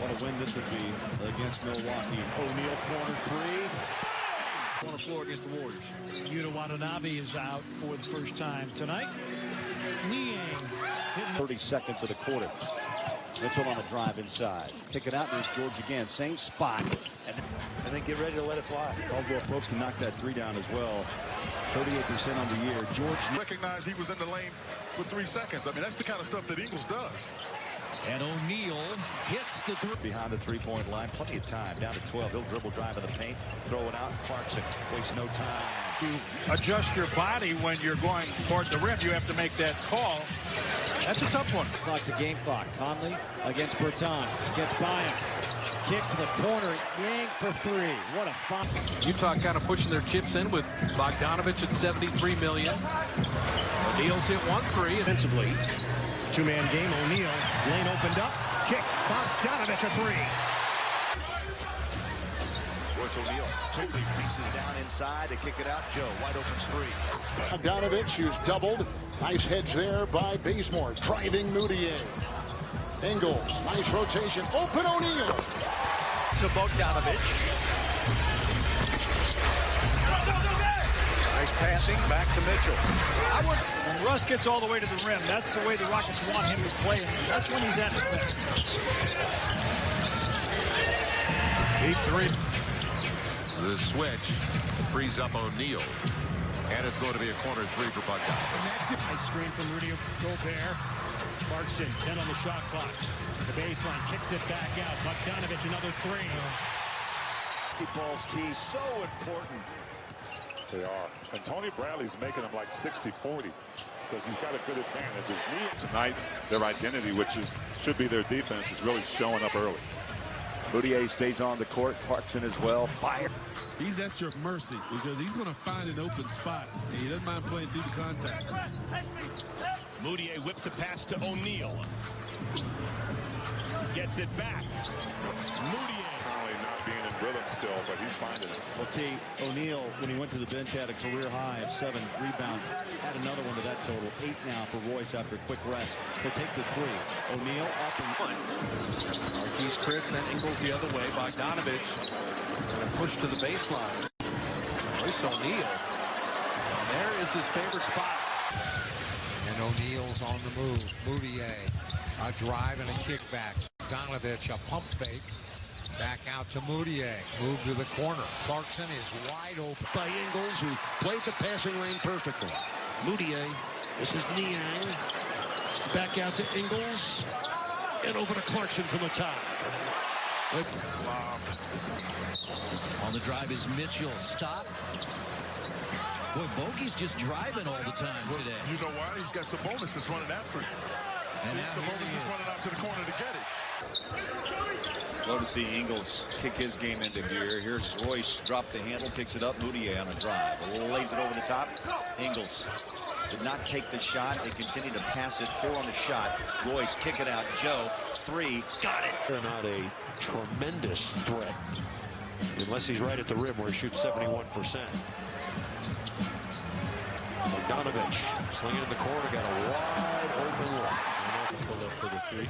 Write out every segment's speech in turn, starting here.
What a win this would be against Milwaukee. O'Neal corner three. On the floor against the Warriors. Yuta Watanabe is out for the first time tonight. Niang. 30 seconds of the quarter. Mitchell on a drive inside. Kick it out. There's George again. Same spot. And then get ready to let it fly. Caldwell Pope can knock that three down as well. 38% on the year. George recognized he was in the lane for 3 seconds. I mean, that's the kind of stuff that Ingles does. And O'Neal hits the three. Behind the three-point line. Plenty of time. Down to 12. He'll dribble, drive in the paint. Throw it out. Clarkson wastes no time. You adjust your body when you're going toward the rim. You have to make that call. That's a tough one. Clock to game clock. Conley against Bertans. Gets by him. Kicks to the corner. Yang for three. What a fun. Utah kind of pushing their chips in with Bogdanovich at $73 million. O'Neal's hit 1-3. Defensively. Two-man game. O'Neal. Lane opened up. Kick. Bogdanovich a three. Royce O'Neal quickly reaches down inside to kick it out. Joe, wide open three. Bogdanovich, who's doubled. Nice hedge there by Bazemore. Driving Moutier. Ingles, nice rotation. Open O'Neal. To Bogdanovich. Nice passing back to Mitchell. When Russ gets all the way to the rim, that's the way the Rockets want him to play. That's when he's at his best. 8-3. The switch frees up O'Neal. And it's going to be a corner three for Bogdanovich. Nice screen from Rudy Gobert. Clarkson, 10 on the shot clock. The baseline kicks it back out. Bogdanovich, another three. Balls tee, so important. They are. And Tony Bradley's making them like 60-40 because he's got a good advantage. His knee tonight, their identity, which should be their defense, is really showing up early. Moutier stays on the court. Clarkson as well. Fire. He's at your mercy because he's going to find an open spot. And he doesn't mind playing through the contact. Moutier whips a pass to O'Neal. Gets it back. Moutier. Probably not being in rhythm still, but he's finding it. Well, T. O'Neal, when he went to the bench, had a career high of 7 rebounds. Add another one to that total. 8 now for Royce after a quick rest. He'll take the three. O'Neal up and one. Marquise Chris and Ingles the other way. Bogdanovich and a push to the baseline. Royce O'Neal. And there is his favorite spot. And O'Neal's on the move. Moutier, a drive and a kickback. Bogdanovich, a pump fake. Back out to Moutier. Move to the corner. Clarkson is wide open. By Ingles, who played the passing lane perfectly. Moutier, this is Niang. Back out to Ingles. And over to Clarkson from the top. On the drive is Mitchell. Stop. Boy, Bogey's just driving all the time today. You know why? He's got Sabonis that's running after him. And Sabonis is running out to the corner to get it. Love to see Ingles kick his game into gear. Here's Royce, drop the handle, picks it up. Moutier on a drive. Lays it over the top. Ingles did not take the shot. They continue to pass it. 4 on the shot. Royce, kick it out. Joe, 3. Got it. They're not a tremendous threat. Unless he's right at the rim where he shoots 71%. Bogdanovich slinging in the corner, got a wide open look. For the three.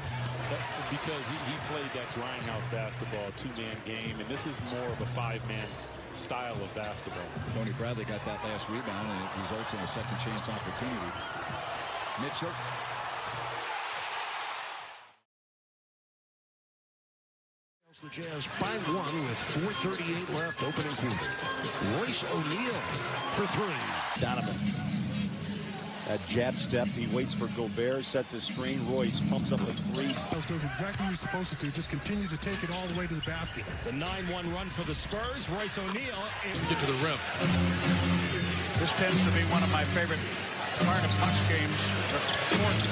Because he played that grindhouse basketball, 2-man game, and this is more of a 5-man style of basketball. Tony Bradley got that last rebound, and it results in a second chance opportunity. Mitchell. The Jazz by 1 with 4:38 left, opening quarter. Royce O'Neal for 3. Donovan. That jab step, he waits for Gobert, sets a screen. Royce pumps up a 3. Does exactly what he's supposed to do. Just continues to take it all the way to the basket. It's a 9-1 run for the Spurs. Royce O'Neal. Get to the rim. This tends to be one of my favorite part of punch games.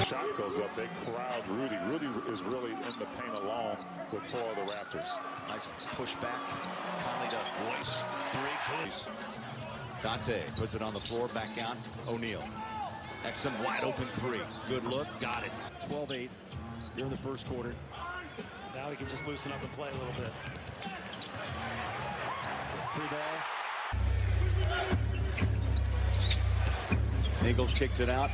Shot goes up. They crowd Rudy. Rudy is really in the paint alone with 4 of the Raptors. Nice push back. Conley to Royce. 3. Dante puts it on the floor, back out. O'Neal. Exum wide open 3. Good look. Got it. 12-8 here in the first quarter. Now he can just loosen up and play a little bit. 3 ball. Ingles kicks it out.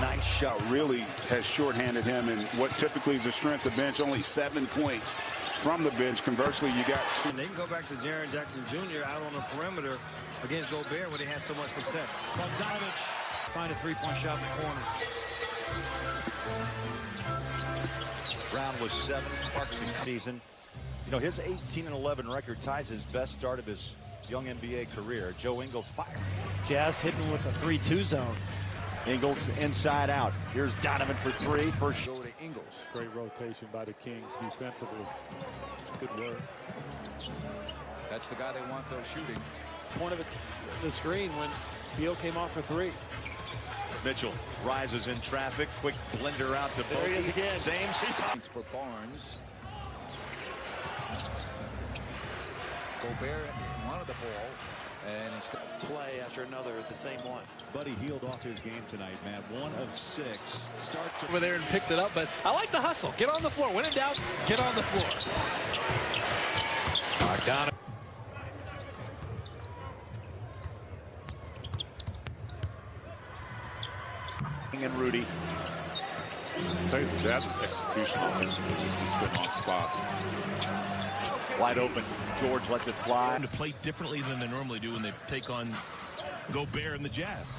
Nice shot. Really has shorthanded him in what typically is the strength of bench. Only 7 points from the bench. Conversely, you got two. And they can go back to Jaren Jackson Jr. out on the perimeter against Gobert where they had so much success. Bogdanovich find a three-point shot in the corner. Brown was 7 Clarkson season. You know, his 18-11 record ties his best start of his young NBA career. Joe Ingles fired. Jazz hitting with a 3-2 zone. Ingles inside out. Here's Donovan for 3. First Go to Ingles. Great rotation by the Kings defensively. Good work. That's the guy they want, though, shooting. Point of the screen when Beal came off for 3. Mitchell rises in traffic. Quick blender out to There he is Bogey. again. Same Points for Barnes. Gobert wanted the ball. And instead Play after another at the same one. Buddy healed off his game tonight, man. 1 of 6. Starts Over there and picked it up, but I like the hustle. Get on the floor. When in doubt, get on the floor. Bogdanovich. and Rudy. I'll tell you, the Jazz's execution offensively has just been on spot. Wide open. George lets it fly. To play differently than they normally do when they take on Gobert and the Jazz.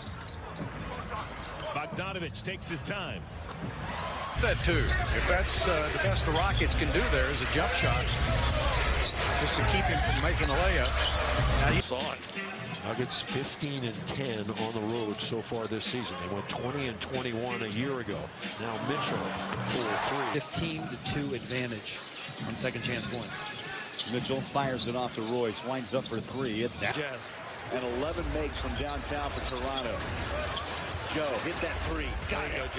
Bogdanovich takes his time. That too. If that's the best the Rockets can do there is a jump shot, just to keep him from making a layup. Now he saw it. Nuggets 15 and 10 on the road so far this season. They went 20 and 21 a year ago. Now Mitchell for 3. 15-2 advantage on second chance points. Mitchell fires it off to Royce. Winds up for 3. It's down. Jazz. And 11 makes from downtown for Toronto. Joe hit that 3. Got it.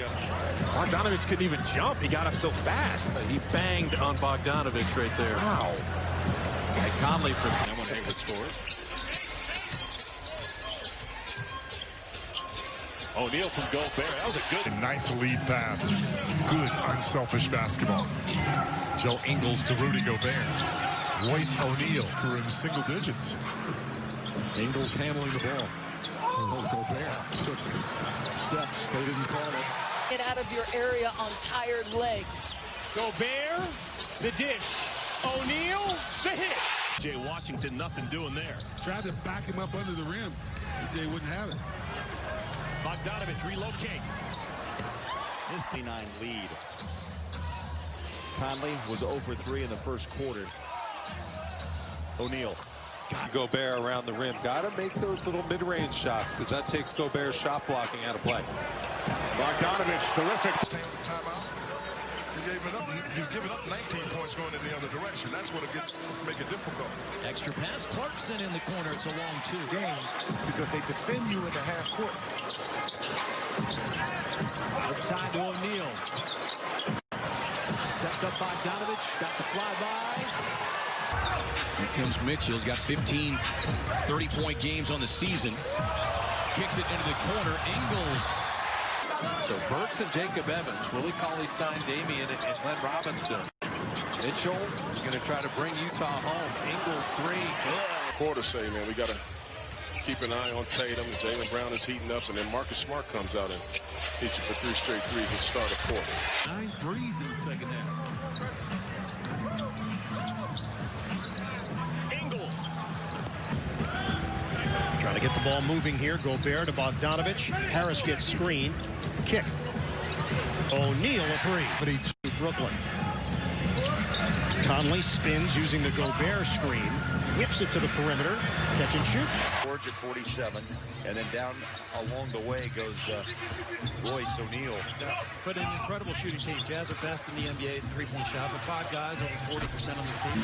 Bogdanovich couldn't even jump. He got up so fast. He banged on Bogdanovich right there. Wow. And Conley for When Hayward scores. O'Neal from Gobert. That was a good. A nice lead pass. Good, unselfish basketball. Joe Ingles to Rudy Gobert. Royce O'Neal for in single digits. Ingles handling the ball. Oh, Gobert took steps. They didn't call it. Get out of your area on tired legs. Gobert, the dish. O'Neal, the hit. Jay Washington, nothing doing there. Tried to back him up under the rim. Jay wouldn't have it. Bogdanovich relocates. His 39 lead. Conley was 0 for 3 in the first quarter. O'Neal. Gobert around the rim. Got to make those little mid-range shots because that takes Gobert's shot blocking out of play. Bogdanovich, terrific. Timeout. You gave it up. You've given up 19 points going in the other direction. That's what'll make it difficult. Extra pass. Clarkson in the corner. It's a long 2. Game because they defend you in the half court. Outside to O'Neal. Sets up Bogdanovich. Got the flyby. Here comes Mitchell. He's got 15 30-point games on the season. Kicks it into the corner. Ingles. So Burks and Jacob Evans, Willie Cauley-Stein, Damian, and Glenn Robinson. Mitchell is going to try to bring Utah home. Ingles 3. Good. Quarter say, man, we got to keep an eye on Tatum. Jaylen Brown is heating up, and then Marcus Smart comes out and hits you for 3 straight threes and start a quarter. 9 threes in the second half. Trying to get the ball moving here. Gobert to Bogdanovich. Harris gets screen. Kick. O'Neal a 3. Brooklyn. Conley spins using the Gobert screen. Whips it to the perimeter. Catch and shoot. George at 47. And then down along the way goes Royce O'Neal. But an incredible shooting team. Jazz are best in the NBA three-point shot. But 5 guys over 40% on this team.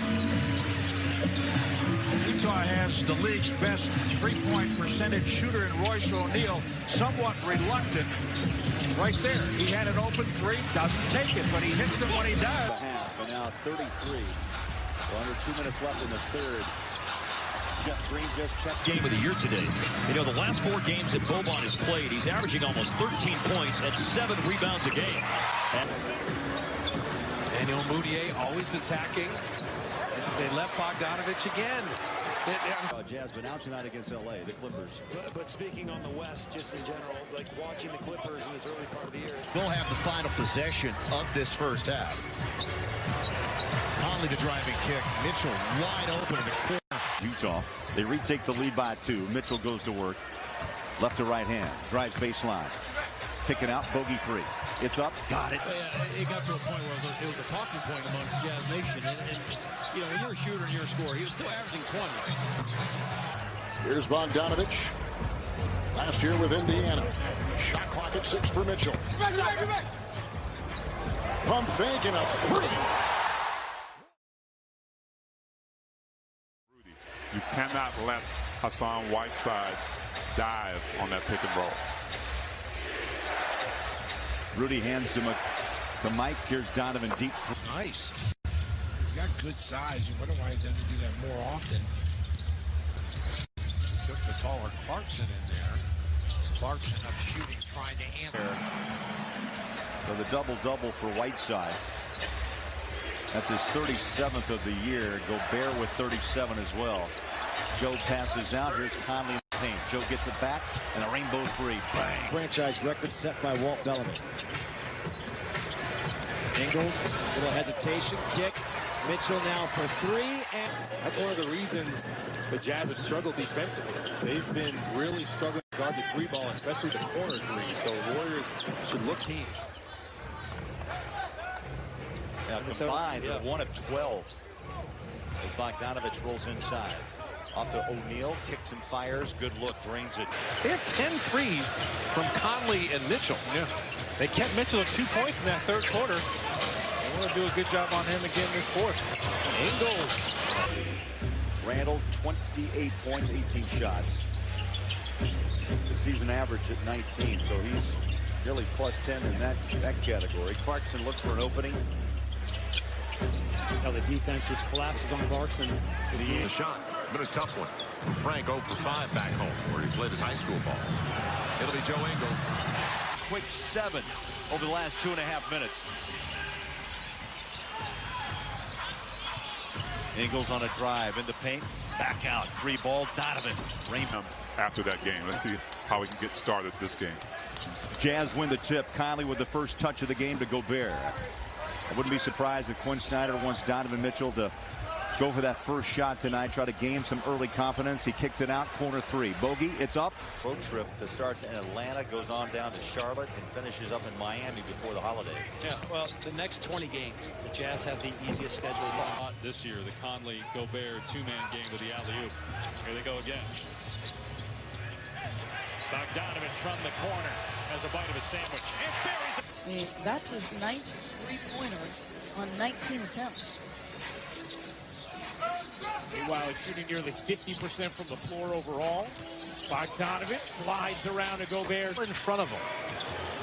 Utah has the league's best three-point percentage shooter in Royce O'Neal. Somewhat reluctant. Right there. He had an open 3. Doesn't take it, but he hits it when he does. And now 33. So under 2 minutes left in the third. Jeff Green just checked. Game of the year today. You know, the last 4 games that Boban has played, he's averaging almost 13 points and 7 rebounds a game. Daniel Mudiay always attacking. And they left Bogdanovich again. Jazz been out tonight against LA, the Clippers. But speaking on the West, just in general, like watching the Clippers in this early part of the year. We'll have the final possession of this first half. Conley the driving kick. Mitchell wide open in the corner. Utah, they retake the lead by 2. Mitchell goes to work. Left to right hand. Drives baseline. Kicking out. Bogey 3. It's up. Got it. It got to a point where it was a talking point amongst Jazz Nation. And you know, when you're a shooter and you're a scorer, he was still averaging 20. Here's Bogdanovich. Last year with Indiana. Shot clock at 6 for Mitchell. Pump fake and a 3. You cannot let Hassan Whiteside dive on that pick and roll. Rudy hands him to Mike. Here's Donovan deep. Nice. He's got good size. You wonder why he doesn't do that more often. Took the taller Clarkson in there. Clarkson up shooting, trying to answer. So the double-double for Whiteside. That's his 37th of the year. Gobert with 37 as well. Joe passes out. Here's Conley in the paint. Joe gets it back, and a rainbow 3. Bang. Franchise record set by Walt Bellamy. Ingles, little hesitation, kick. Mitchell now for 3. And that's one of the reasons the Jazz have struggled defensively. They've been really struggling to guard the 3 ball, especially the corner 3. So Warriors should look team. Yeah, combined, 1 of 12. As Bogdanovich rolls inside. Off to O'Neal, kicks and fires. Good look, drains it. They have 10 threes from Conley and Mitchell. Yeah. They kept Mitchell at 2 points in that third quarter. They want to do a good job on him again this fourth. Ingles. Randall, 28 points, 18 shots. The season average at 19, so he's nearly plus 10 in that category. Clarkson looks for an opening. Now the defense just collapses on Clarkson. The shot, but a tough one. Frank 0 for 5 back home, where he played his high school ball. It'll be Joe Ingles. Quick 7 over the last 2.5 minutes. Ingles on a drive in the paint. Back out. 3 ball. Donovan. Rainham. After that game, let's see how we can get started this game. Jazz win the tip. Conley with the first touch of the game to Gobert. I wouldn't be surprised if Quinn Snyder wants Donovan Mitchell to go for that first shot tonight, try to gain some early confidence. He kicks it out, corner 3. Bogey, it's up. Road trip that starts in Atlanta, goes on down to Charlotte, and finishes up in Miami before the holiday. Yeah, well, the next 20 games, the Jazz have the easiest schedule. This year, the Conley-Gobert 2-man game with the alley-oop. Here they go again. Bogdanovich from the corner has a bite of a sandwich and buries it. I mean, that's his 9th three-pointer on 19 attempts. Meanwhile, he's shooting nearly 50% from the floor overall. Bogdanovich glides around to Gobert in front of him.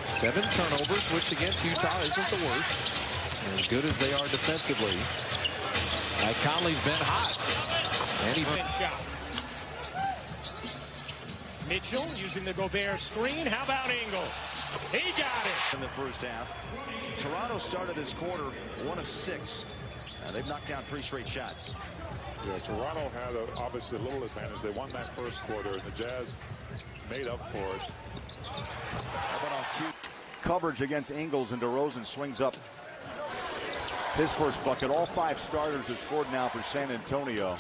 7 turnovers, which against Utah isn't the worst. As good as they are defensively. Conley's been hot. And he shots. Mitchell using the Gobert screen. How about Ingles? He got it. In the first half, Toronto started this quarter 1 of 6. They've knocked down 3 straight shots. Yeah, Toronto had obviously a little advantage. They won that first quarter, and the Jazz made up for it. How about on cue? Coverage against Ingles, and DeRozan swings up his first bucket. All 5 starters have scored now for San Antonio.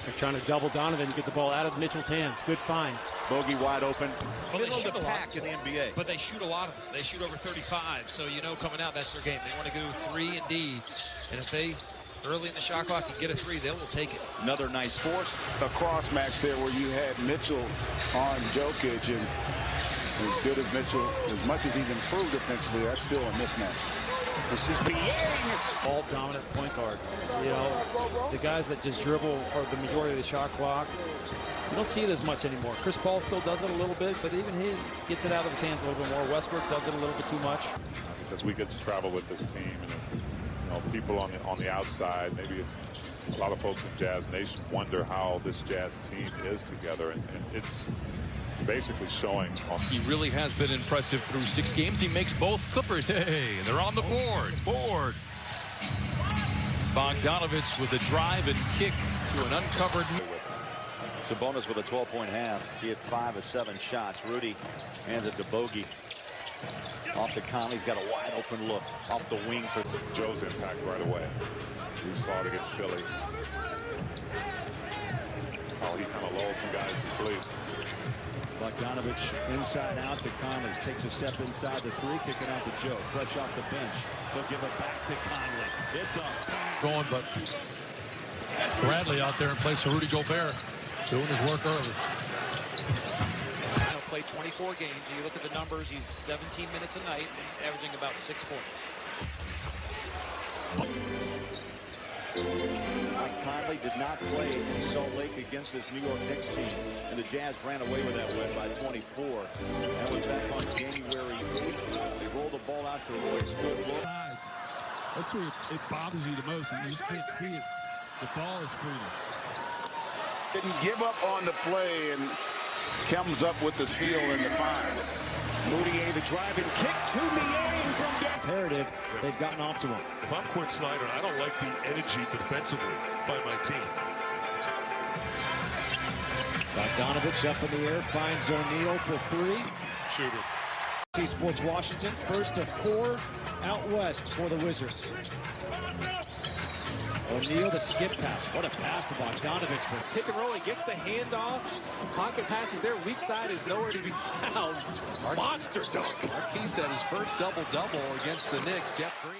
They're trying to double Donovan, get the ball out of Mitchell's hands. Good find. Bogey wide open. Well, Middle of the pack in the NBA. But they shoot a lot of them. They shoot over 35. So, you know, coming out, that's their game. They want to go 3 and D. And if they, early in the shot clock, can get a 3, they will take it. Another nice force. A cross match there where you had Mitchell on Jokic. And as good as Mitchell, as much as he's improved defensively, that's still a mismatch. This is the all dominant point guard. You know, the guys that just dribble for the majority of the shot clock. You don't see it as much anymore. Chris Paul still does it a little bit, but even he gets it out of his hands a little bit more. Westbrook does it a little bit too much. Because we get to travel with this team, and you know, people on the outside, maybe a lot of folks in Jazz Nation wonder how this Jazz team is together, and it's basically showing. He really has been impressive through 6 games. He makes both Clippers. Hey, they're on the board. Bogdanovich with a drive and kick to an uncovered. Sabonis with a 12-point half. He had 5 of 7 shots. Rudy hands it to Bogey. Off to Conley. He's got a wide open look off the wing for Joe's impact right away. We saw it against Philly. Oh, he kind of lulls some guys to sleep. Bogdanovich inside out to Conley. Takes a step inside the 3, kicking out to Joe. Fresh off the bench. He'll give it back to Conley. It's up. Going, but Bradley out there in place of Rudy Gobert doing his work early. He'll play 24 games. You look at the numbers, he's 17 minutes a night and averaging about 6 points. Mike Conley did not play in Salt Lake against this New York Knicks team, and the Jazz ran away with that win by 24. That was back on January 8th. They rolled the ball out to Royce. Good look. That's where it bothers you the most, and you just can't see it. The ball is freely. Didn't give up on the play and comes up with the steal and the find. Moutier, the driving kick to Niang from imperative. They've gotten off to him. If I'm Quinn Snyder, I don't like the energy defensively by my team. Bogdanovich up in the air, finds O'Neal for 3. Shooter. Sports Washington, first of 4 out west for the Wizards. O'Neal, the skip pass. What a pass to Bogdanovich for pick and roll. He gets the handoff. Pocket passes there. Weak side is nowhere to be found. Monster dunk. Marquis said his first double-double against the Knicks. Jeff Green.